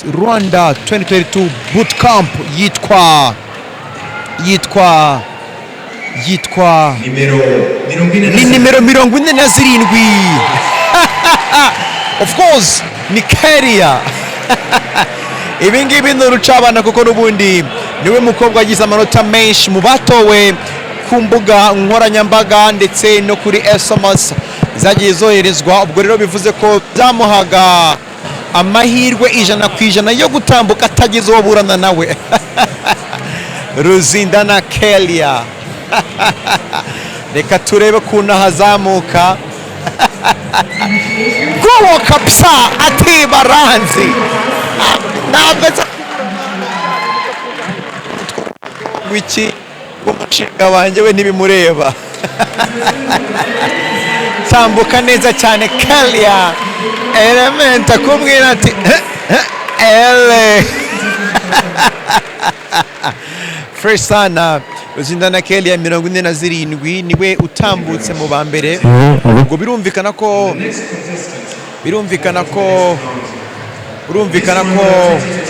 Miss Rwanda 2022 bootcamp yitwa ni nimero 47 of course ni Kelia ibi ngibi ni urucabana kuko n'ubundi niwe mukobwa agize amanota menshi mu batowe ku mbuga nkoranyambaga ndetse no kuri SMS zagiye zoherezwa. Ubwo rero bivuze ko byamuhaga amahirwe 100% yo gutambuka atagize uwo burana nawe. Ruzindana Kelia reka turebe kuntu hazamuka gowo kapsa ati baranzi ntabwo wiki umushinga wanjye we ntibimureba. Tambuka neza cyane Kelia element akubwira ati ele fresh sana. Ruzindana Kelia 47 niwe utambutse mu bambere. Ubwo birumvikana ko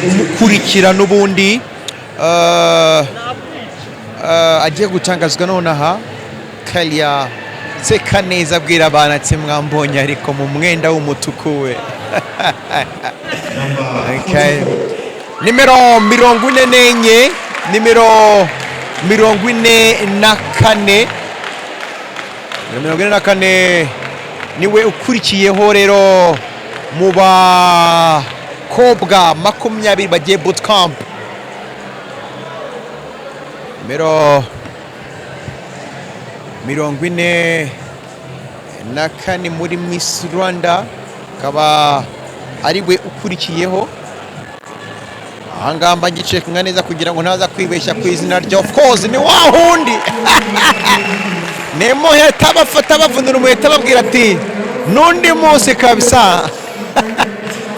umukurikira n'ubundi agiye gutangazwa nonaha. Kelia seka neza abwira abana ati mwambonye ariko mu mwenda w'umutuku we. Okay. Nimero 44 nimero 44 niwe ukurikiyeho rero mu bakobwa 20 bagiye bootcamp. Nimero 44 muri Miss Rwanda akaba ariwe ukurikiyeho. Ahangamba ngiceka neza kugira ngo ntaza kwibeshya ku izina rye. Of course ni wa hundi Nemo heta bafata bavunira umuheta babwira ati nundi munsi kabisa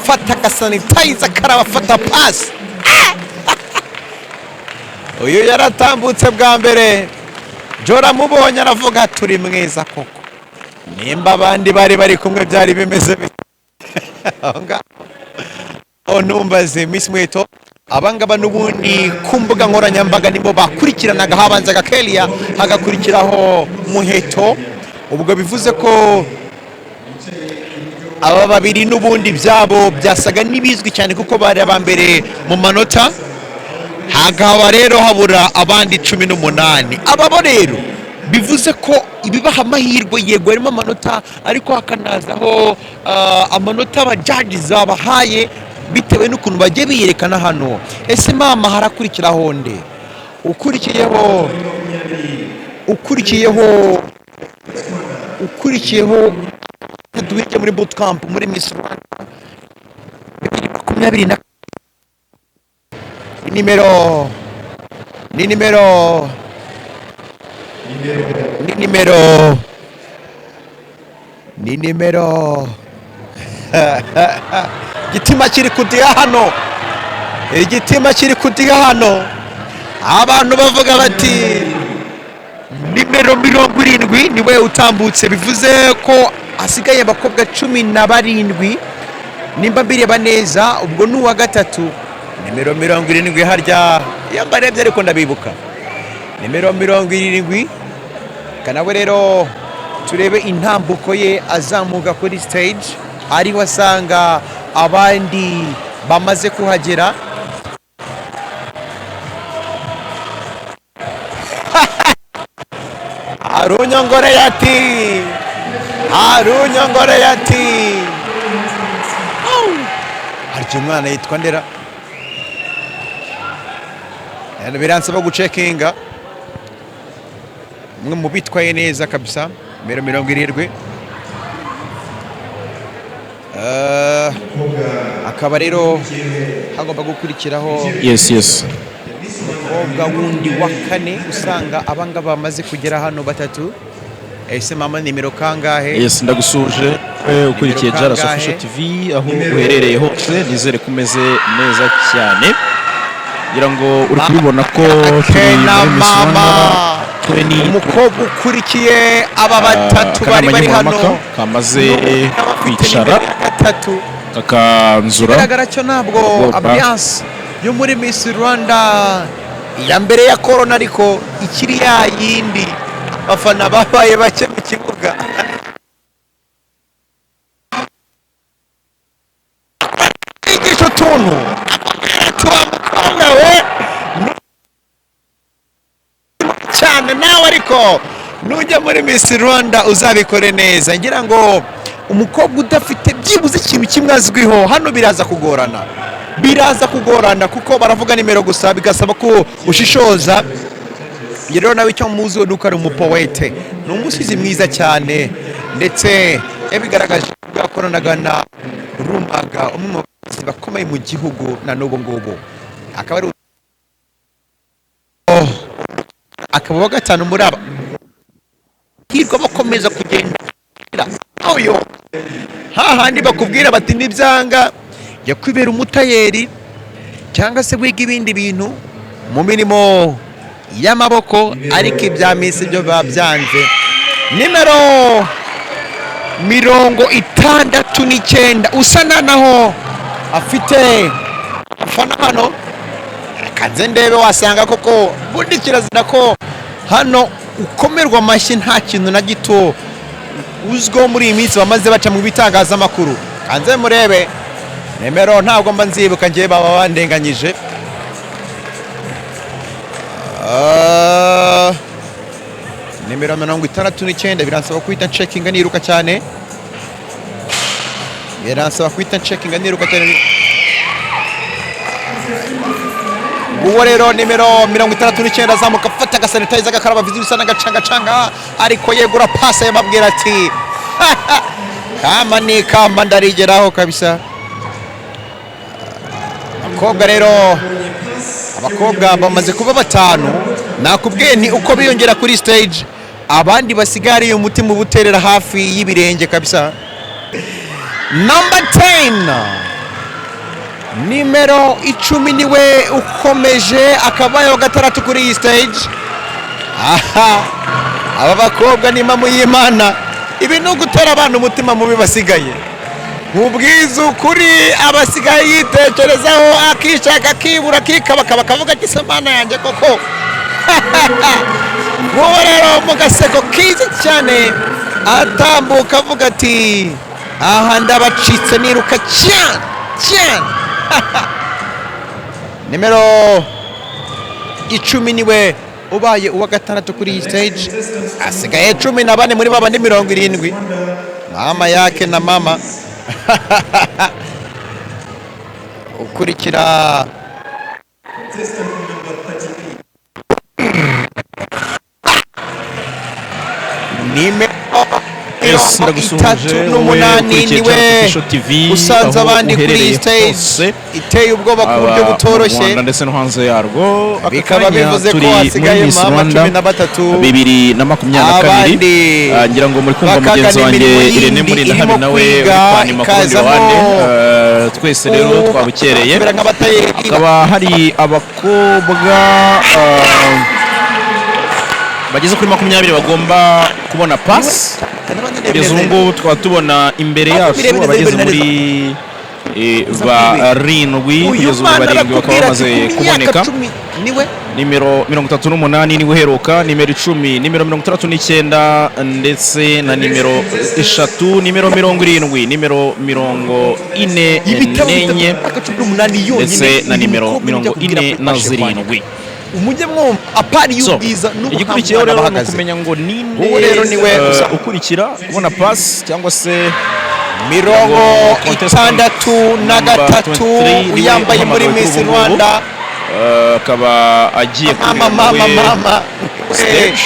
fata ka sanitizer karaba fata pass. Uyu yaratambutse bwa mbere Jora mubonye aravuga turi mwiza koko nimba abandi bari kumwe byari bimeze onumbaze Miss MUHETO abangaba n'ubundi ku mbuga nkoranyambaga nibo bakurikiranaga. Habanzaga Kelia hagakurikiraho MUHETO. Ubwo bivuze ko aba babiri n'ubundi byabo byasaga nibizwi cyane kuko bari abambere mu manota. Hagaba rero habura abandi 18. Ababo rero bivuze ko ibibaha amahirwe yego arimo amanota ariko hakanazaho amanota abajaji bahaye bitewe n'ukuntu bagiye biyerekana hano. Ese mama harakurikiraho nde? ukurikiyeho tuwike muri bootcamp muri Miss Rwanda 2020 ni nimero igitima kiri kudiha hano abantu bavuga bati nimero 70 niwe utambutse. Bivuze ko asigaye abakobwa 17 nimba mbireba neza. Ubwo n'uwa gatatu nimero 70 harya yambarebye ariko ndabibuka nimero 70 kanawe. Rero turebe intambuko ye azamuka kuri stage ari wasanga abandi bamaze kuhagera. Arunyongore yati harya umwana yitwa ndera biransaba gucekinga umwe mu bitwaye neza kabisa. Nimero 70 akaba rero hagomba gukurikiraho yes umukobwa wundi wa 4 usanga abangaba bamaze kugera hano batatu. Ese mama nimero kangahe? Yes ndagusuje ukurikiye JALAS Official TV aho uherereye hose nizere kumeze neza cyane ngira ngo uri kubibona ko umukobwa ukurikiye aba batatu bari hano kamaze kwicara kakanzura igaragara cyo ntabwo ambiance yo muri Miss Rwanda ya mbere ya corona ariko ikiri ya yindi abafana babaye bake mu kibuga igisho tuntu twamukanga we cyane nawe ariko nujya muri Miss Rwanda uzabikore neza ngira ngo umukobwa udafite byibuze ikintu kimwe azwiho hano biraza kugorana kuko baravuga nimero gusa bigasaba ko ushishoza rero nawe icyo muzi nuko ari umupoete ni umusizi mwiza cyane ndetse yabigaragaje bwakoranaga na Rumaga umwe mu bakozi bakomeye mu gihugu na n'ubu ngubu akaba ari akaba gatanu muri aba hirwa bakomeza kugenda oyo hahandi bakubwira bati nibyanga jya kwibera umutayeri cyangwa se wiga ibindi bintu mu mirimo y'amaboko ariko ibya Miss byo babyanze nimero 69 usa naho afite afana hano kanze ndebe wasanga koko bundi kirazira ko hano ukomerwa amashyi nta kintu na gito uzgo muri iyi minsi bamaze baca mu bitangazamakuru kanze murebe nimero ntabwo mba nzibuka ngiye baba bandenganyije nimero 69 biransaba kwita checking niruka cyane uwo rero nimero 69 azamuka afata agasanitizer agakaraba vizi bisa n'agacanga ariko yegura pasa yamabwira ati kama ni kama ndarigeraho kabisa abakobwa bamaze kuba batanu nakubwiye ni uko biyongera kuri stage abandi basigariye umutima ubuterera hafi y'ibirenge kabisa number 10 nimero 10 niwe ukomeje akabayo gatandatu kuri iyi stage aba bakobwa ni mamu y'Imana ibi no gutera abantu umutima mubi basigaye ubwiza ukuri abasigaye yitekerezaho akishaka akibura kikabaka bakavuga ati semana yanjye koko wowe rero mu gaseko kizi cyane atambuka avuga ati aha ndabacitse niruka cyane nimero 10 niwe ubaye uwa gatandatu kuri iyi stage asigaye 14 muri babandi 70 mama yake na mama ukurikira nimero ndagusuje n'umunani niwe usanze abandi kuri stage iteye ubwoba ku buryo butoroshye ndetse no hanze yarwo bikaba bivuze ko hasigaye mama 13 2022 ngira ngo muri kumva mugenzi wanjye Irene Muri ndahari nawe upani makundi wande twese rero twabukereye akaba hari abakobwa bageze kuri 20 bagomba kubona pass kugeza ubu ngubu tukaba tubona imbere yacu abageze muri barindwi kugeza ubu barindwi bakaba bamaze kuboneka nimero 38 niwe uheruka nimero 10 nimero 69 ndetse na nimero 3 nimero 70 nimero 44 ndetse na nimero 47 umujye mwumva apari y'ubwiza igikurikiyeho rero no kumenya ngo ninde rero niwe ukurikira kubona pass cyangwa se 63 uyambaye muri Miss Rwanda akaba agiye mama stage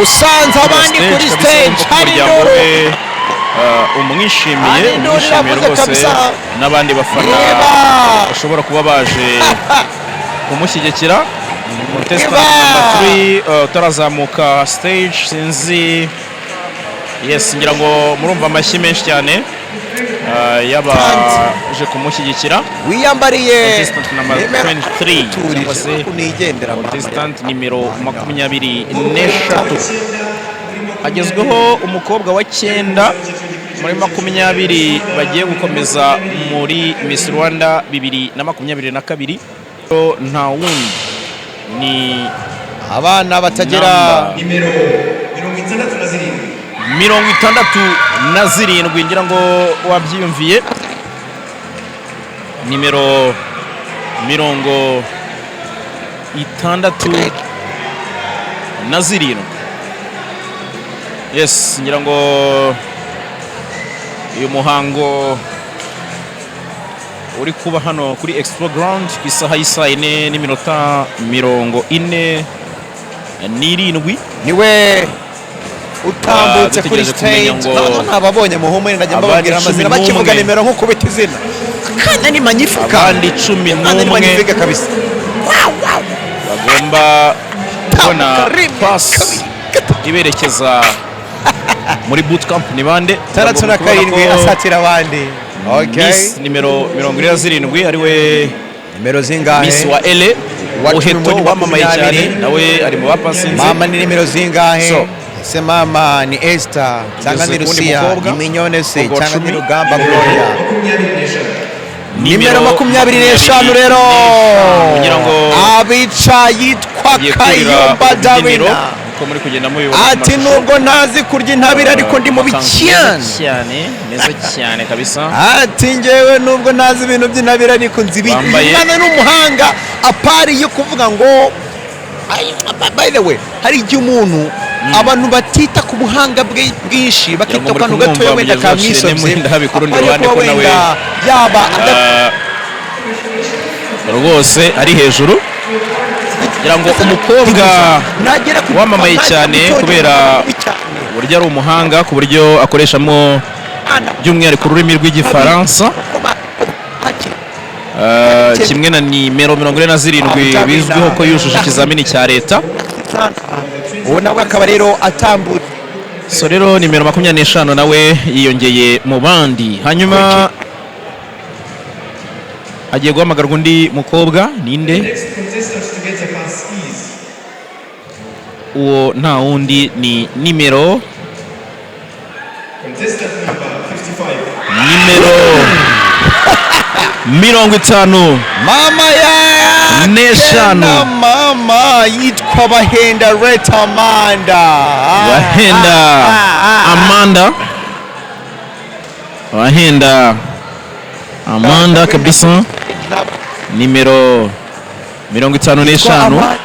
usanze abandi kuri stage hari Dore umwishimiye rwose n'abandi bafana bashobora kuba baje kumushyigikira contestant number 3 utarazamuka stage sinzi yes ngira ngo murumva amashyi menshi cyane yabaje kumushyigikira wiyambariye contestant number 23 cyangwa se contestant nimero 24 agezweho umukobwa wa 9 muri 20 bagiye gukomeza muri Miss Rwanda 2022 nta wundi ni abana batagera nimero 67 ngira ngo wabyiyumviye nimero 67 yes ngira ngo uyu muhango uri kuba hano kuri Expo Ground ku isaha y'isa 4:47 niwe utambutse kuri stage nababonye muhumure ndajya mbabwira amazina bakivuga nimero nko kubita izina kana ni magnifique kandi 11 kabisa bagomba kubona pass iberekeza muri bootcamp ni bande 67 asatira abandi Miss nimero 27 ariwe nimero zingahe Miss wa ele MUHETO wamamaye cyane nawe ari mu bapasinze mama ni nimero zingahe se mama ni Esther cyangwa ni Lucia ni Mignone se cyangwa ni Rugamba Gloria nimero 25 rero abica yitwa Kayumba Darina muri kugenda mubibona ati nubwo ntazi kurya intabire ariko ndi mu cyane neza cyane kabisa ati ngewe nubwo ntazi ibintu by'intabire ariko nzibikana n'umuhanga apari yo kuvuga ngo by the way hari igihe umuntu abantu batita ku buhanga bwinshi bakita kantu gatoya wenda kamwisomye yaba rwose ari hejuru kugira ngo umukobwa wamamaye cyane kubera uburyo ari umuhanga ku buryo akoreshamo by'umwihariko ururimi rw'igifaransa kimwe na nimero 47 bizwiho ko yujuje ikizamini cya leta uwo nawe akaba rero atambutse so rero nimero 25 nawe yiyongeye mu bandi hanyuma agiye guhamagarwa undi mukobwa ninde uwo nta wundi ni nimero 50 mama ya neshanu mama yitwa Bahenda Reta Amanda kabisa nimero 55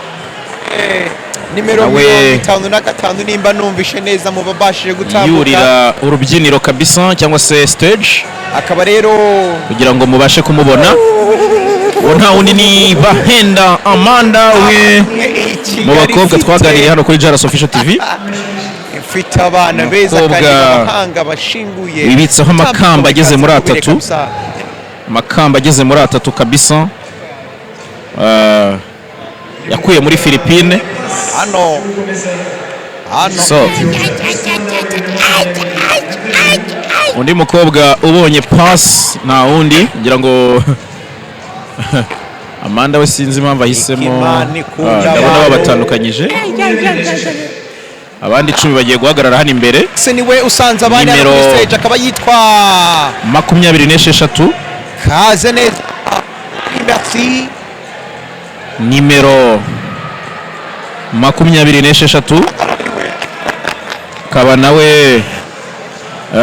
nimero 55 nimba numvishe neza mu babashije gutambuka yurira urubyiniro kabisa cyangwa se stage akaba rero kugira ngo mubashe kumubona nta wundi ni Bahenda Amanda we mu bakobwa twaganiriye hano kuri JALAS Official TV ifite abana beza kandi abahanga bashinguye ibitsaho amakamba ageze muri 3 amakamba ageze muri 3 kabisa yakuye muri Philippines hano so undi mukobwa ubonye pass nta wundi ngira ngo Amanda we sinzi impamvu ahisemo ndabona babatandukanyije abandi 10 bagiye guhagarara hano imbere se niwe usanze abandi hano kuri stage akaba yitwa 26 kaze neza merci nimero 26 kaba nawe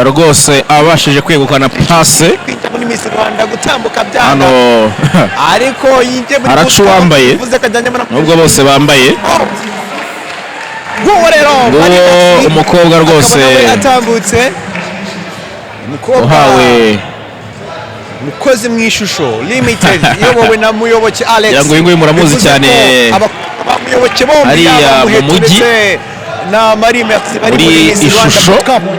rwose abashije kwegukana passe muri Miss Rwanda gutambuka byanga hano ariko yinje muri aracu wambaye nubwo bose bambaye uwo umukobwa rwose atambutse uhawe mukozi mu ishusho limited yobowe na muyoboke Alex yango yinguye muramuzi cyane abamuyoboke bombi ariya mu mujyi na Muri merci bari muri ishusho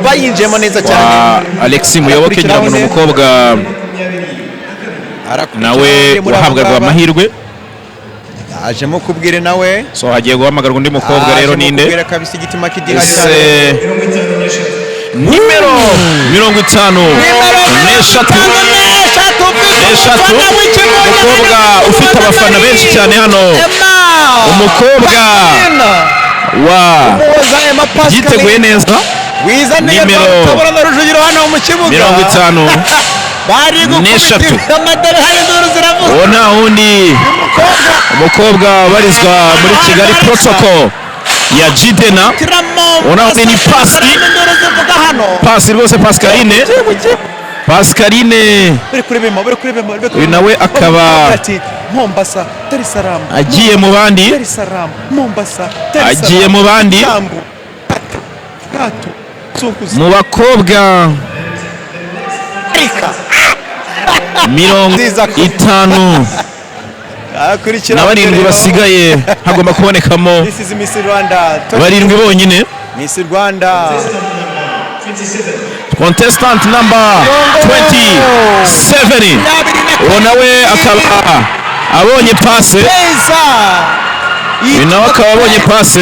bayinjemo neza cyane Alex muyoboke ngira ngo umukobwa nawe uhabwa amahirwe ajemo kubwire nawe so hagiye guhamagarwa undi mukobwa rero ninde kubwira kabisa igitima kidihari nimero 50 umukobwa ufite abafana benshi cyane hano umukobwa wa yiteguye neza wizaniye tabora na rujugiro hano mu kibuga 50 bari gukubita amadare hari induru ziravuga uwo nta wundi umukobwa ubarizwa muri Kigali protocol ya Jidena ona ni pasi rwose Pascaline uyu nawe akaba agiye mu bandi mu bakobwa 50 na barindwi basigaye hagomba kubonekamo barindwi bonyine. Miss Rwanda contestant number 27 uwo nawe akaba abonye pase uyu nawe akaba abonye pase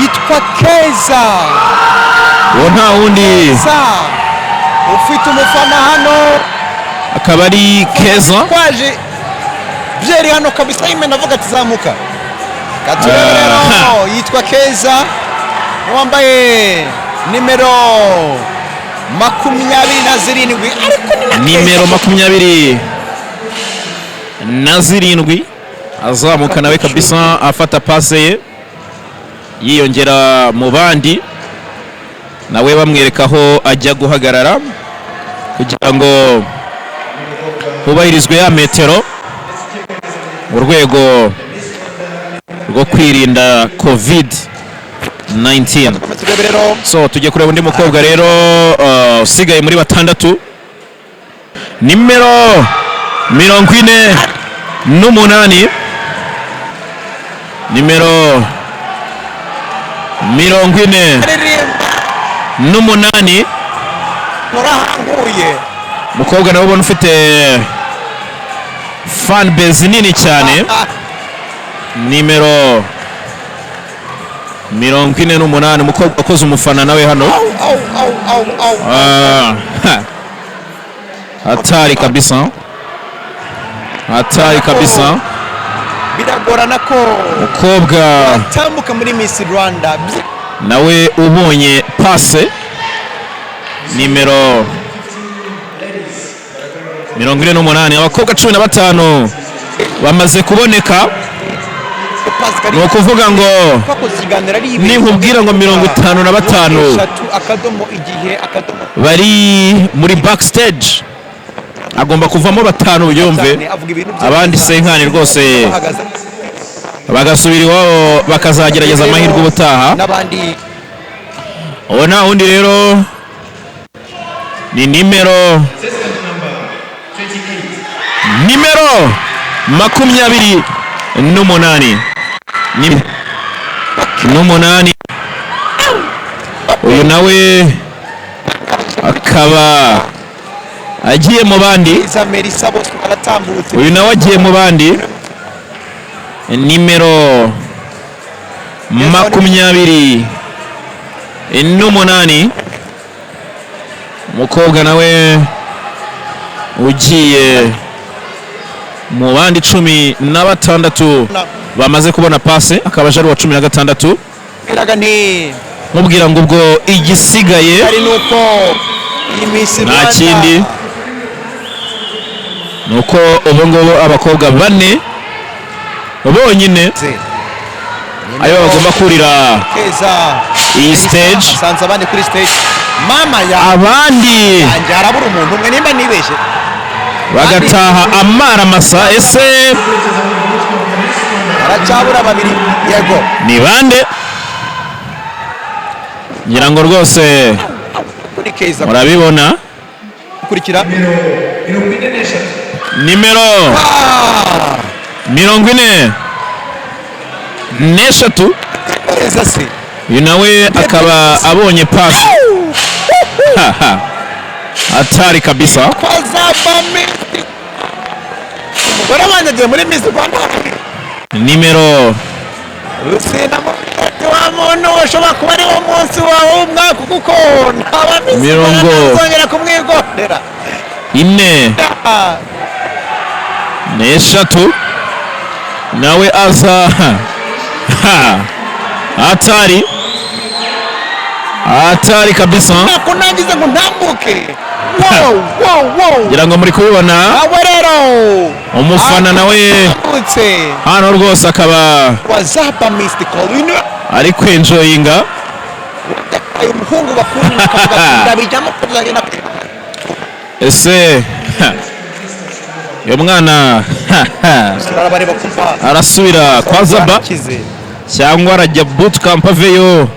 yitwa Keza uwo nta wundi ufite umufana hano akaba ari Keza kwaje byeri hano kabisa imena avuga ati zamuka katurero yitwa Keza wambaye nimero 27 nimero 27 azamuka nawe kabisa afata pase ye yiyongera mu bandi nawe bamwereka aho ajya guhagarara kugira ngo hubahirizwe ya metero mu rwego rwo kwirinda COVID-19. So tujye kureba undi mukobwa rero usigaye muri batandatu nimero 48 nimero 48 mukobwa nawe ubona ufite fan base nini cyane nimero 48 umukobwa akoze umufana nawe hano hatari kabisa biragorana ko mukobwa tambuka muri Miss Rwanda nawe ubonye pase nimero 48 abakobwa 15 bamaze kuboneka ni ukuvuga ngo ninkubwira ngo 55 bari muri backstage agomba kuvamo 5 uyumve abandi senkani rwose bagasubira iwabo bakazagerageza amahirwe ubutaha. uwo nta wundi rero ni nimero 28 uyu nawe akaba agiye mu bandi nimero 28 umukobwa nawe ugiye mu bandi 16 bamaze kubona pase akaba aje ari wa 16 mubwira ngo ubwo igisigaye nta kindi nuko ubu ngubu abakobwa 4 bonyine ayo bagomba kurira iyi stage abandi bagataha amara masa. Ese ni bande? ngira ngo rwose murabibona nimero 43 uyu nawe akaba abonye pasi atari kabisa nimero ushobora kuba ari wo munsi wawe w'umwaka kuko mirongo 43 nawe aza atari atari kabisa nakunangiza ngo ntambuke. Wow. ngira ngo muri kubibona Awe rero umufana nawe hano rwose akaba wazapa mystical ari kwenjoyinga uyu muhungu bakunda ndabijamo kuzagenda ese uyu mwana arasubira kwa Zaba cyangwa arajya bootcamp aveyo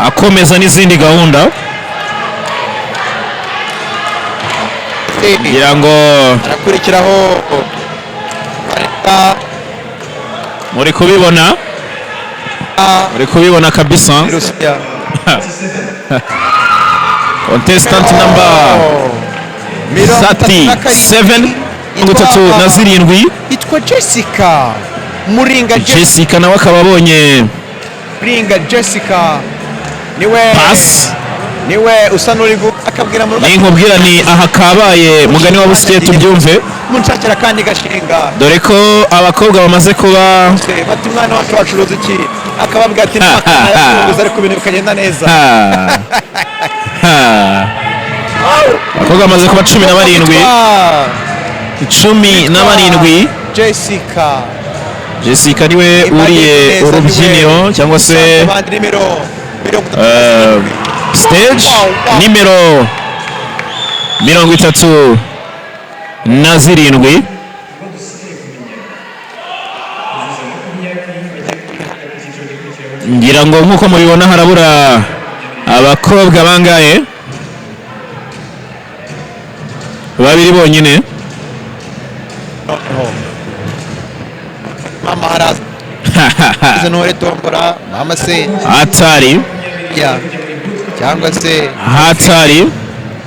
akomeza n'izindi gahunda ngira ngo arakurikiraho muri kubibona kabisa contestant number 37 37 yitwa Jessica Muringa Jessica nawe akaba abonye Muringa Jessica niwe usa n'uri akabwira mu nkubwira ni aha kabaye mugani wa busiye tubyumve munshakira kandi gashinga dore ko abakobwa bamaze kuba bati umwana wacu wacuruza iki akababwira ati ntakuguza ariko ibintu bikagenda neza abakobwa bamaze kuba 17 Jessica niwe uriye urubyiniro cyangwa se stage nimero 37 ngira ngo nkuko mubibona harabura abakobwa bangaye babiri bonyine mama haraza ntore tombora mama se atari cyangwa se hatari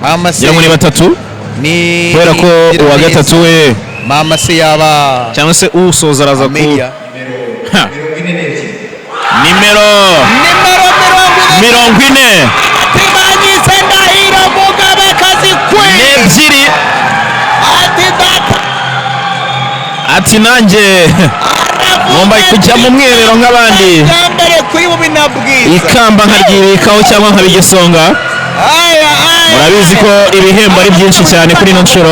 mama se ni batatu ni kubera ko uwa gatatu we mama se yaba cyangwa se usoza araza ku nimero 40 tibanyise ndahiro mugabe kazi kwe ebyiri ati nanjye ngomba kujya mu mwiherero nk'abandi ikamba nkaryibikaho cyangwa nkabigisonga murabizi ko ibihembo ari byinshi cyane kuri ino nshuro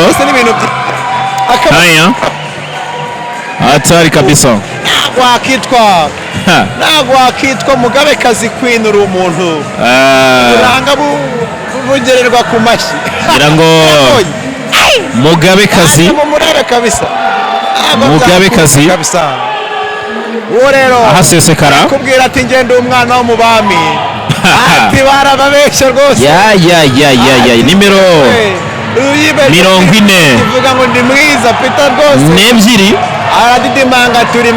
atari kabisa ntabwo wakitwa mugabe kazi kwinura umuntu uranga bugererwa ku mashyi ngira ngo mugabe kazi uwo rero ahasesekara kubwira ati ngende umwana wo mu bami ati barababeshya rwose nimero 40 ivuga ngo ndi mwiza Peter rwose n'ebyiri aradidimanga turi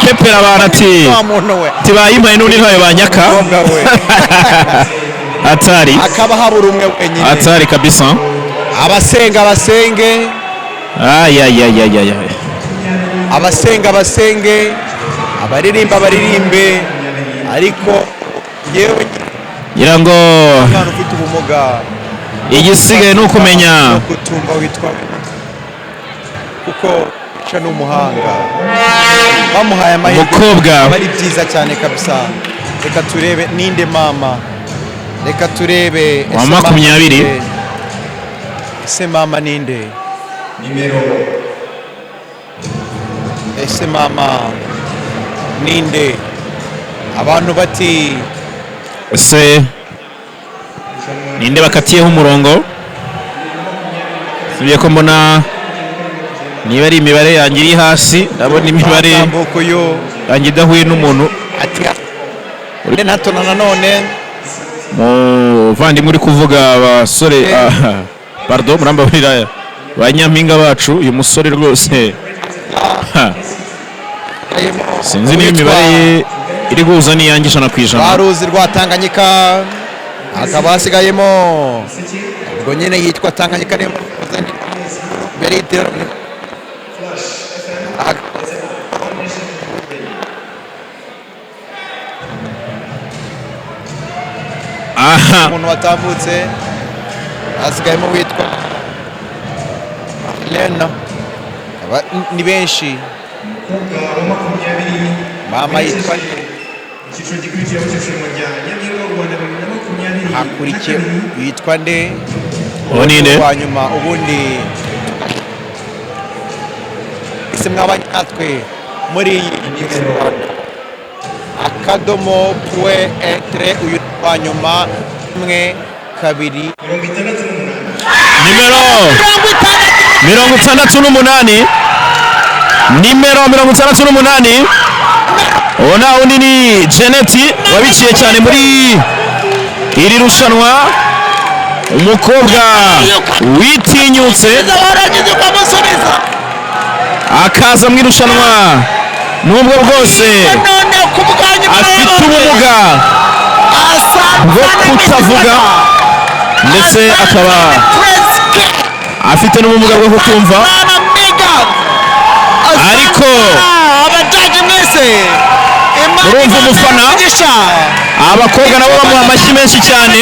pepera abantu ati tibayimpaye n'undi ntayo banyaka atari akaba habura umwe wenyine atari kabisa abasenga basenge abasenge abaririmba baririmbe ariko yewe ngira ngo umwana ufite ubumuga igisigaye ni ukumenya gutumba witwa kuko ica n'umuhanga bamuhaye amahirwe umukobwa bari byiza cyane kabisa reka turebe ninde mama reka turebe wa 20 ese mama ninde ese mama ninde abantu bati ese ninde bakatiyeho umurongo sibiye ko mbona niba ari imibare yanjye iri hasi ndabona imibare yanjye idahuye n'umuntu uri natona nanone muvandimwe uri kuvuga abasore pardon murambabarira ba nyampinga bacu uyu musore rwose sinzi niba imibare iri guhuza n'iyanjye ijana%. Baruzi rwa Tanganyika akaba hasigayemo ubwo nyine yitwa Tanganyika mbere y'iterambere umuntu watambutse hasigayemo witwa Lena ni benshi mama yitwa hakurikiye yitwa nde oninde wa nyuma ubundi ese mwabanyatwe muri iyi akadomo point entre uyu wa nyuma 1 2 nimero 68 nimero 68 ona undi ni Janett wabiciye cyane muri iri rushanwa umukobwa witinyutse akaza mu irushanwa nubwo bwose afite ubumuga bwo kutavuga ndetse akaba afite n'ubumuga bwo kutumva ariko urumva umufana abakobwa nabo bamuha amashyi menshi cyane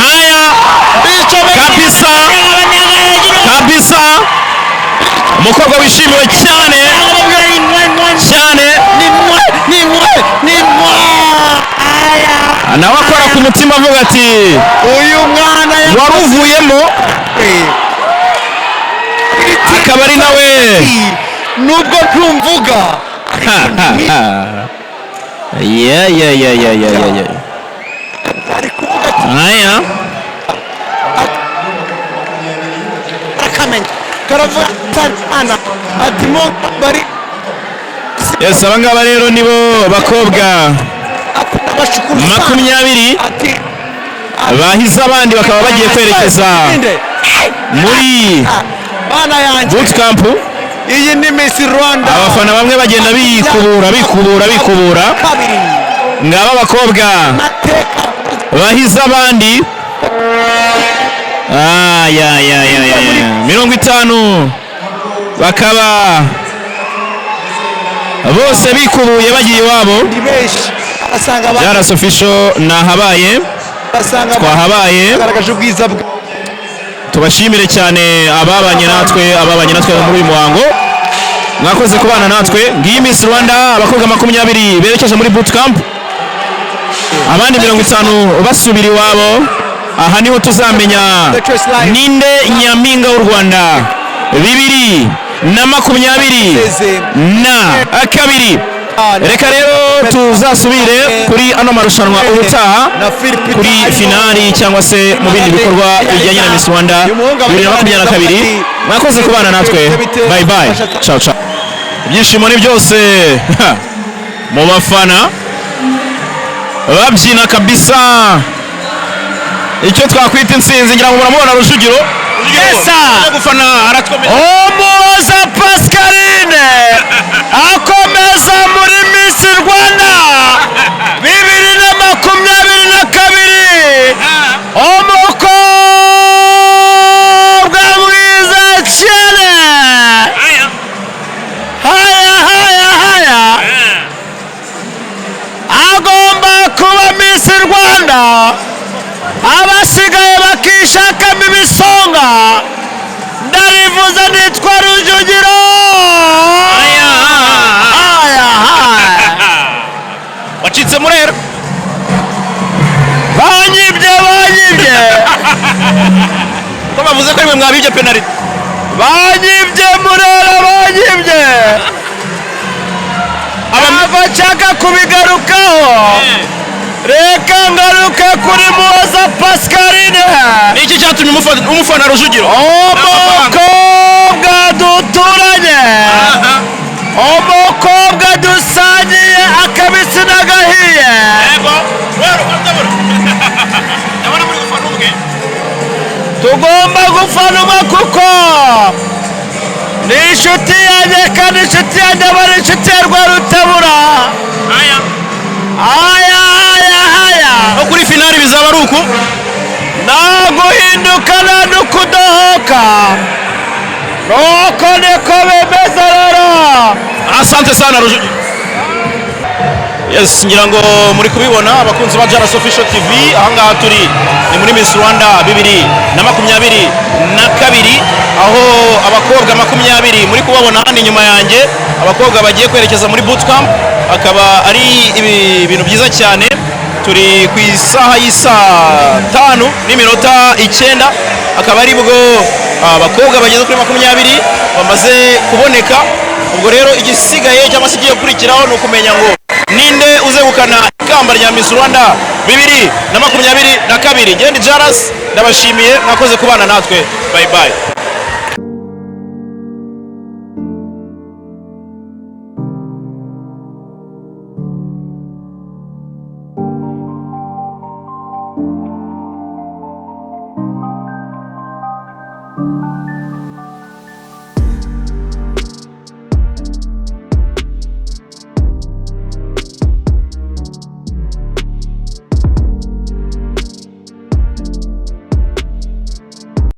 haya kabisa umukobwa wishimiwe cyane nawe akora ku mutima avuga ati uyu mwana waruvuyemo akaba ari nawe nubwo ntumvuga haya yes abangaba rero nibo bakobwa 20 bahize abandi bakaba bagiye kwerekeza muri bootcamp. iyi ni Miss Rwanda abafana bamwe bagenda bikubura ngaba abakobwa bahize abandi 50 bakaba bose bikubuye bagiye iwabo. JALAS official nahabaye twahabaye tubashimire cyane ababanye natwe muri uyu muhango mwakoze kubana natwe. ngiyi Miss Rwanda abakobwa 20 berekeje muri bootcamp abandi 50 basubira iwabo. aha niho tuzamenya ninde nyampinga w'u Rwanda 2022. reka rero tuzasubire kuri ano marushanwa ubutaha kuri finali cyangwa se mu bindi bikorwa bijyanye na Miss Rwanda 2022. mwakoze kubana natwe, bye bye, ciao ciao. ibyishimo ni byose mu bafana babyina kabisa icyo twakwita intsinzi. ngira ngo muramubona Rujugiro gufana aratwemera Umuhoza Pascaline akomeza muri Miss Rwanda 2022. umukobwa mwiza cyane haya agomba kuba Miss Rwanda. abasigaye bakishakamo ibisonga ndarivuze nitwa Rujugiro. wacitse murera banyibye ko bavuze ko rimwe mwabibye penalty. banyibye murera ntabwo nshaka kubigarukaho. reka ngaruke kuri Umuhoza Pascaline. niki cyatumye umufana Rujugiro? umukobwa duturanye, umukobwa dusangiye akabisi n'agahiye. tugomba gufana umwe kuko ni inshuti yanjye kandi inshuti yanjye aba ari inshuti ya Rwarutabura. no kuri finali bizaba ari uku nta guhinduka nta n'ukudohoka. nuko niko bimeze rero. asante sana Rujugiro. yes ngira ngo muri kubibona abakunzi ba JALAS official TV. ahangaha turi ni muri Miss Rwanda 2022 aho abakobwa 20 muri kubabona hano inyuma yanjye, abakobwa bagiye kwerekeza muri bootcamp, akaba ari ibintu byiza cyane. Turi ku isaha y'Isaa 5:09, akaba ari bwo abakobwa bageze kuri 20 bamaze kuboneka. Ubwo rero igisigaye cyangwa se igiye gukurikiraho ni ukumenya ngo ninde uzegukana ikamba rya Miss Rwanda 2022. Njye ni JALAS, ndabashimiye mwakoze kubana natwe, bye bye.